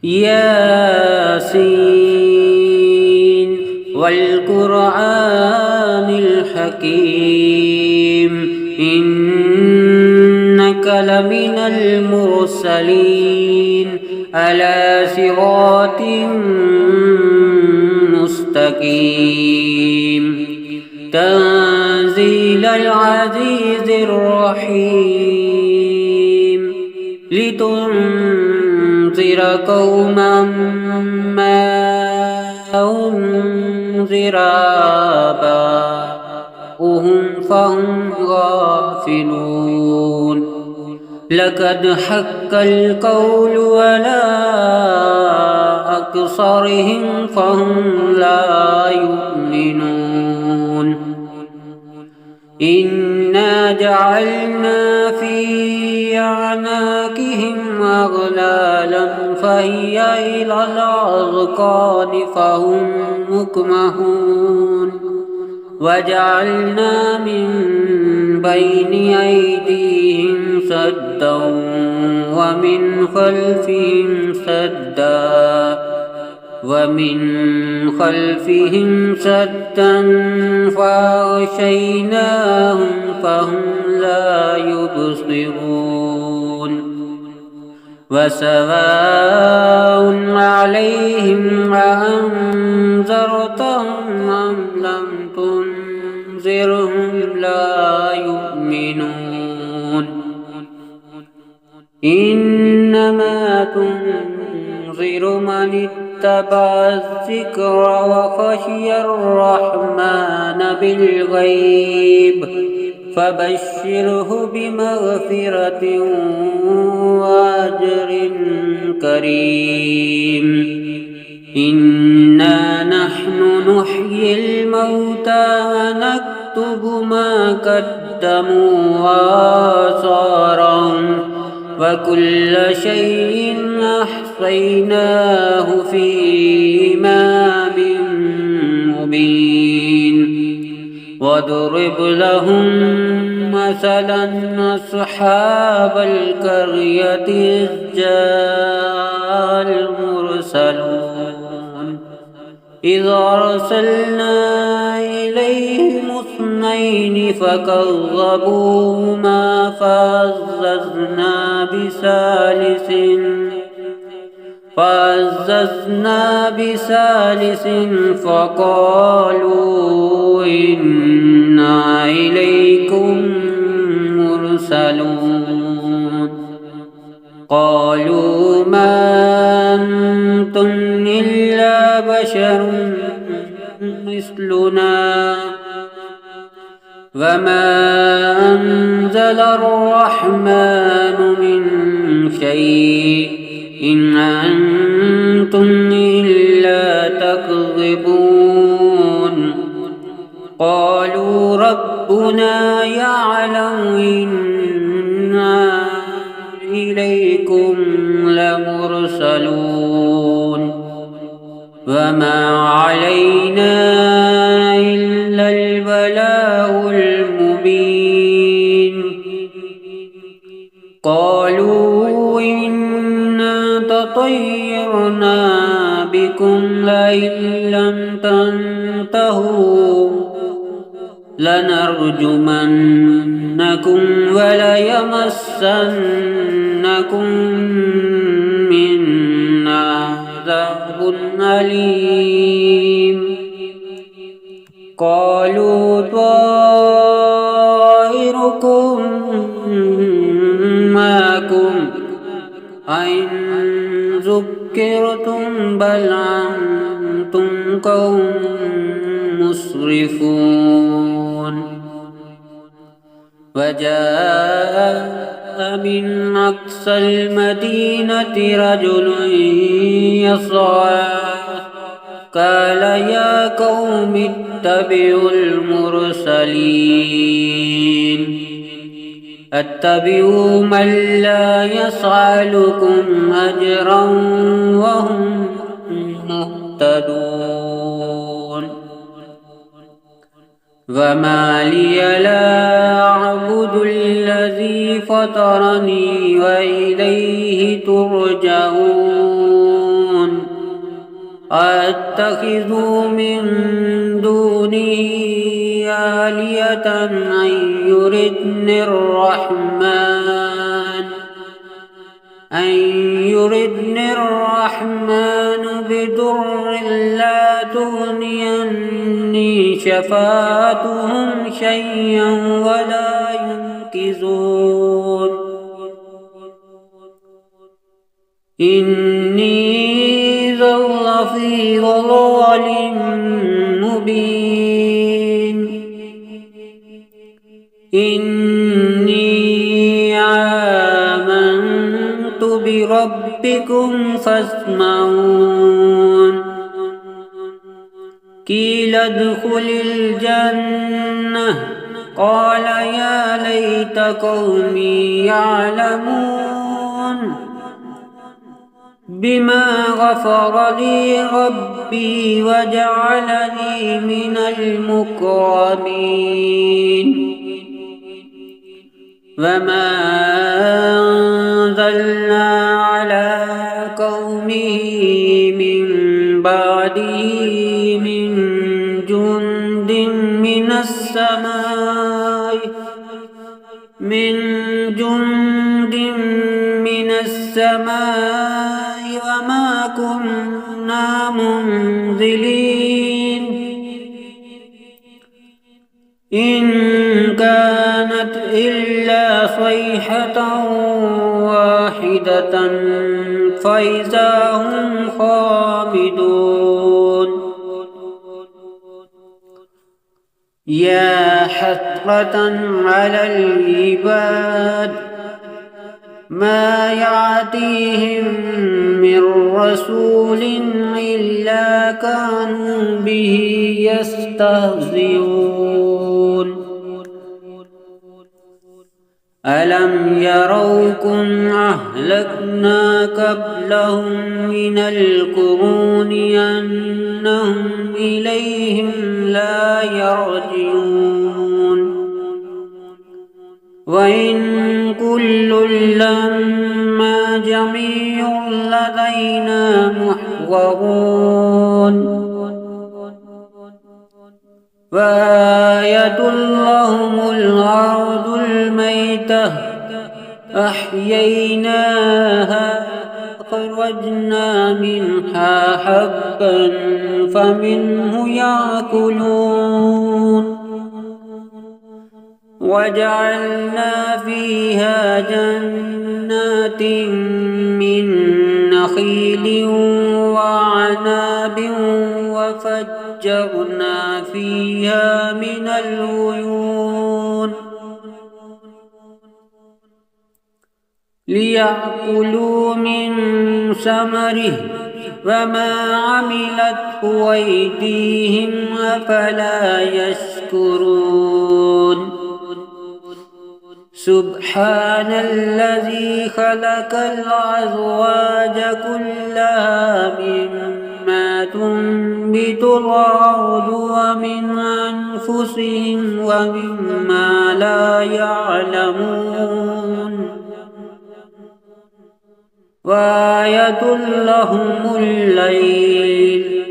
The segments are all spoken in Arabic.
ياسين والقرآن الحكيم إنك لمن المرسلين على صراط مستقيم تنزيل العزيز الرحيم لتنذر قوما ما أنذر آباؤهم فهم غافلون لقد حق القول على أكثرهم فهم لا يؤمنون إنا جعلنا في أعناقهم أغلالا فهي إلى الأذقان فهم مقمحون وجعلنا من بين أيديهم سدا ومن خلفهم سدا فأغشيناهم فهم لا يبصرون وسواء عليهم أأنذرتهم أم لم تنذرهم لا يؤمنون إنما تنذر من اتبع الذكر وخشي الرحمن بالغيب فبشره بمغفرة وأجر كريم إنا نحن نحيي الموتى ونكتب ما قدموا وآثارهم وكل شيء أحصيناه في إمام مبين واضرب لهم مثلا أصحاب القرية إذ جاء المرسلون إذ أرسلنا إليهم اثنين فكذبوهما فعززنا بثالث فقالوا إنا إليكم مرسلون قالوا ما أنتم إلا بشر مثلنا وما أنزل الرحمن من شيء إن أنتم إلا تكذبون قالوا ربنا يعلم إنا إليكم لمرسلون وما علينا إلا البلاغ المبين قالوا إنا تطيرنا بكم لئن لم تنتهوا لنرجمنكم وليمسنكم منا عذاب أليم قالوا طائركم معكم أئن ذكرتم بل أنتم قوم مسرفون وجاء من أقصى المدينة رجل يسعى قال يا قوم اتبعوا المرسلين اتبعوا من لا يسألكم أجرا وهم مهتدون وما لي لا أعبد الذي فطرني وإليه ترجعون أتخذوا من دونه آلهة أن يردن الرحمن بضر لا تغني عني شفاعتهم شيئا ولا ينقذون إني ظل في ضلال مبين إني آمنت بربكم فاسمعون قيل ادخل الجنة قال يا ليت قومي يعلمون بما غفر لي ربي وجعلني من المكرمين وما أنزلنا على قومه من بعده من جند من السماء وما كنا منزلين إن كانت إلا صيحة واحدة فإذا هم خامدون يا حسرة على العباد ما يأتيهم من رسول إلا كانوا به يستهزئون ألم يروكم أهلكنا قبلهم من القرون أنهم إليهم لا يرجعون وإن كل لما جميع لدينا محضرون وآية لهم الأرض الميتة أحييناها أخرجنا منها حبا فمنه يأكلون وجعلنا فيها جنات من نخيل وعناب وفجرنا فيها من العيون ليأكلوا من ثمره وما عملته أيديهم أفلا يشكرون سبحان الذي خلق الأزواج كلها مما تنبت الأرض ومن أنفسهم ومما لا يعلمون وآية لهم الليل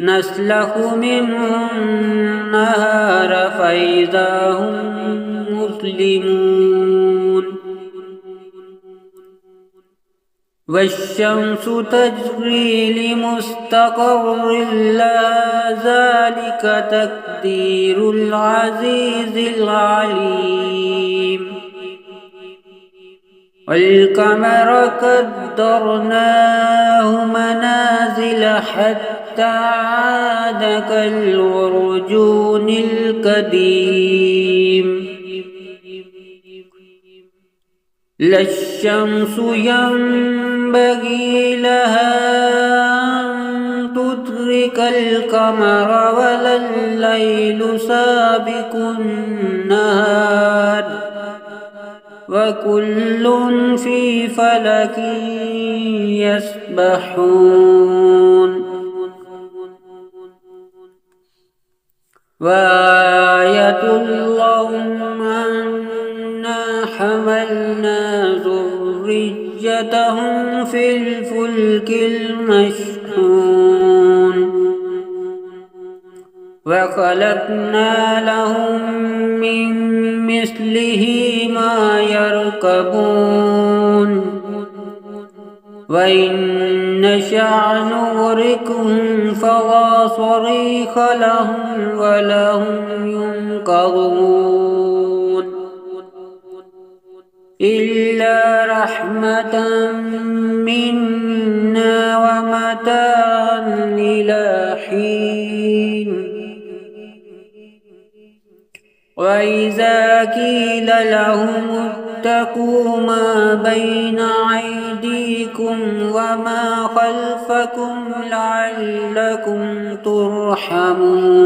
نسلخ منه النهار فإذا هم مسلمون والشمس تجري لمستقر لها ذلك تقدير العزيز العليم والقمر قدرناه منازل حتى عاد كالعرجون القديم لا الشمس ينبغي لها أن تدرك القمر ولا الليل سابق النهار وكل في فلك يسبحون وآية لهم أنا حملنا ذريتهم في الفلك المشحون وخلقنا لهم من مثله ما يركبون وإن نشأ نغرقهم فلا صريخ لهم ولا هم ينقذون إلا رحمة منا ومتاعا إلى حين وإذا قيل لهم اتقوا ما بين أيديكم وما خلفكم لعلكم ترحمون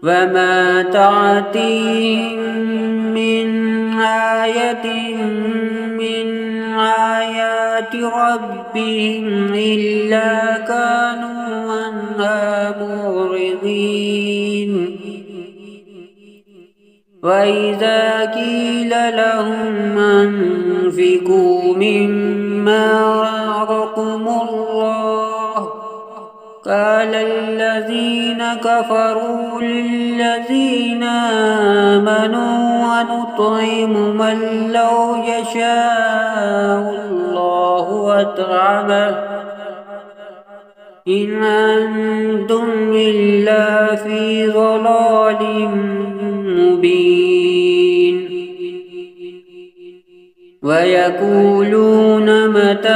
وما تأتيهم من آية من آيات ربهم إلا كانوا عنها معرضين وإذا قيل لهم أنفقوا مما رزقكم الله قال الذين كفروا للذين آمنوا ونطعم من لو يشاء الله أطعمه إن أنتم إلا في ضلال مبين ويقولون متى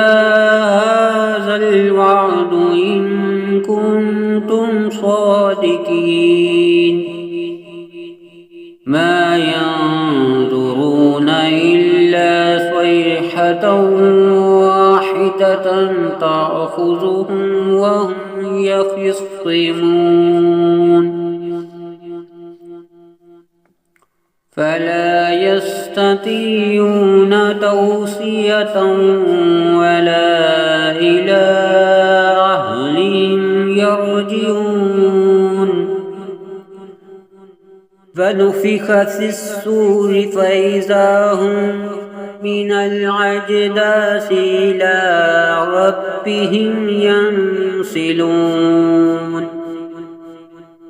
هذا الوعد إن كنتم صادقين ما ينظرون إلا صيحة واحدة تأخذهم وهم يخصمون فلا يستطيعون توصية ولا إلى أهلهم يرجعون فنفخ في الصور فإذا هم من الأجداث إلى ربهم ينسلون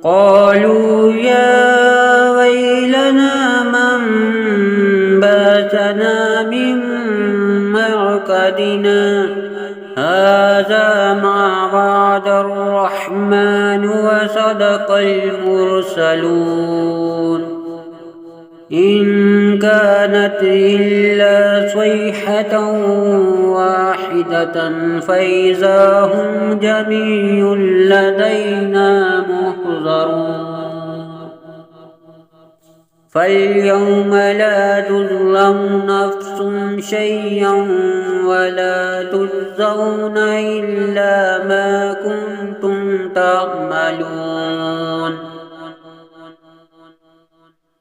قالوا يا ويلنا من باتنا من مرقدنا هذا ما وعد الرحمن وصدق المرسلون إن كانت إلا صيحة واحدة فإذا هم جميع لدينا محضرون فاليوم لا تظلم نفس شيئا ولا تجزون إلا ما كنتم تعملون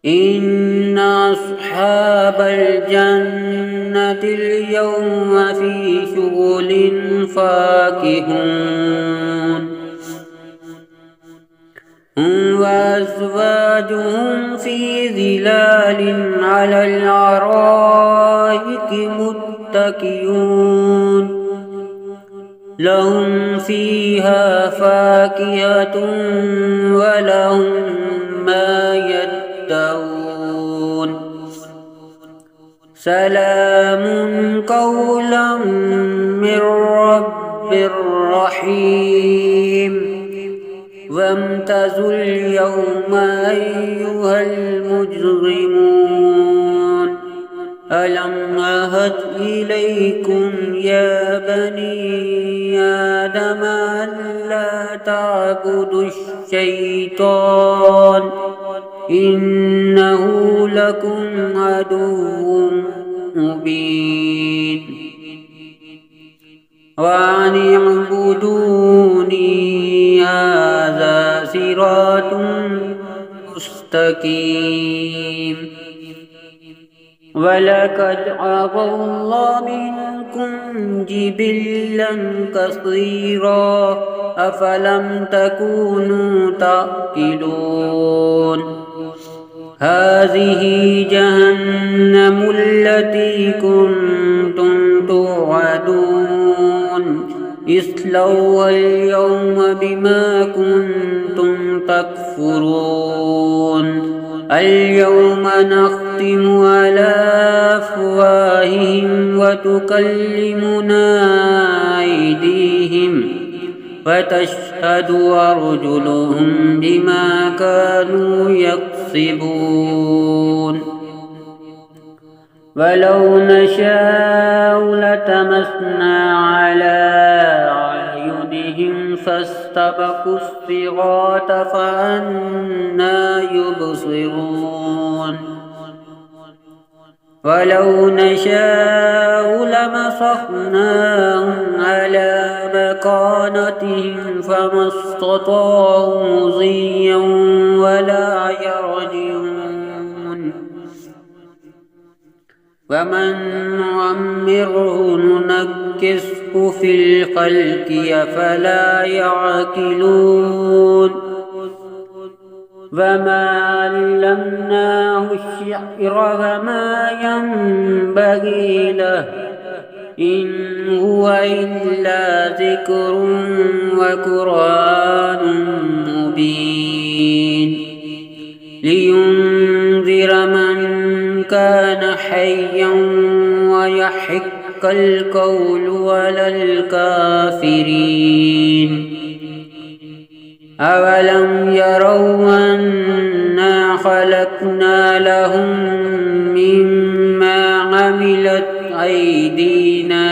إن أصحاب الجنة اليوم في شغل فاكهون هم وأزواجهم في ظلال على الأرائك متكئون لهم فيها فاكهة ولهم ما يدعون سلام قولا من رب رحيم وامتازوا اليوم أيها المجرمون ألم أعهد إليكم يا بني آدم ألا تعبدوا الشيطان إنه لكم عدو مبين وأن اعبدوني هذا صراط مستقيم ولقد عفا الله منكم جبلا كثيرا أفلم تكونوا تعقلون هذه جهنم التي كنتم توعدون اصلوها اليوم بما كنتم تكفرون اليوم نختم على أفواههم وتكلمنا أيديهم وتشهد أرجلهم بما كانوا يكسبون ولو نشاء لطمسنا على أعينهم فاستبقوا الصراط فأنى يبصرون ولو نشاء لمسخناهم على مكانتهم فما استطاعوا مضيا ولا يرجعون ومن نعمره ننكسه في الخلق أفلا يعقلون وما علمناه الشعر وما ينبغي له إن هو إلا ذكر وقرآن مبين لينذر من كان حيا ويحق القول على الكافرين أولم يروا أنا خلقنا لهم مما عملت أيدينا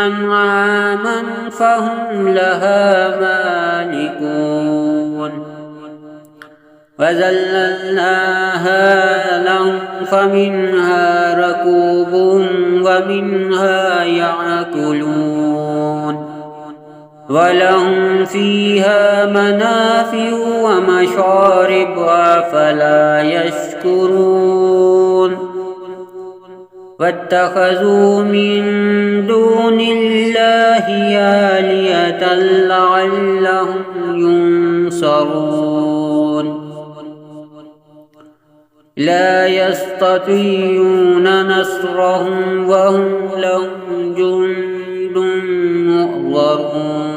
أنعاما فهم لها مالكون وذللناها لهم فمنها ركوبهم ومنها يأكلون ولهم فيها منافع ومشارب أفلا يشكرون واتخذوا من دون الله آلهة لعلهم ينصرون لا يستطيعون نصرهم وهم لهم جند محضرون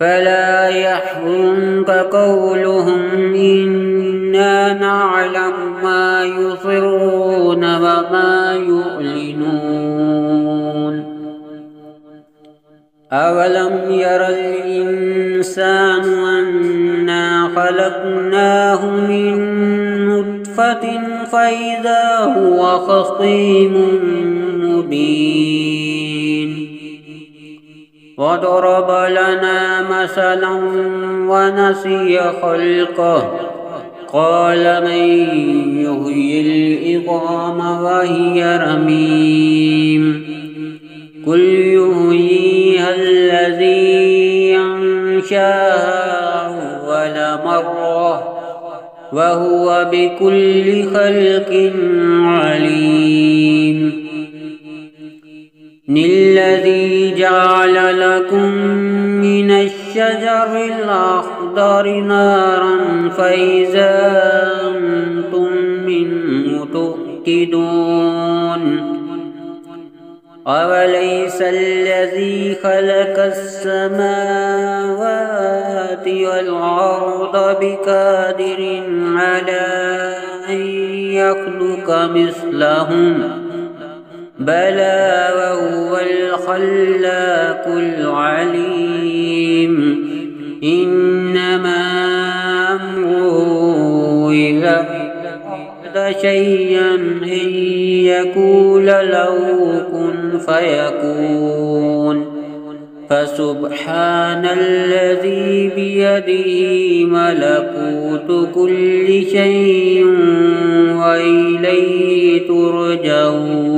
فلا يحزنك قولهم إنا نعلم ما يسرون وما يعلنون أولم ير الإنسان أنا خلقناه من نطفة فإذا هو خصيم مبين وضرب لنا مثلا ونسي خلقه قال من يحيي العظام وهي رميم قل يحييها الذي أنشأها أول مرة وهو بكل خلق عليم الذي جعل لكم من الشجر الأخضر نارا فإذا أنتم منه توقدون أوليس الذي خلق السماوات والأرض بقادر على أن يخلق مثلهم بلى وهو الخلاق العليم إنما أمره إذا أراد شيئا أن يقول له كن فيكون فسبحان الذي بيده ملكوت كل شيء وإليه ترجعون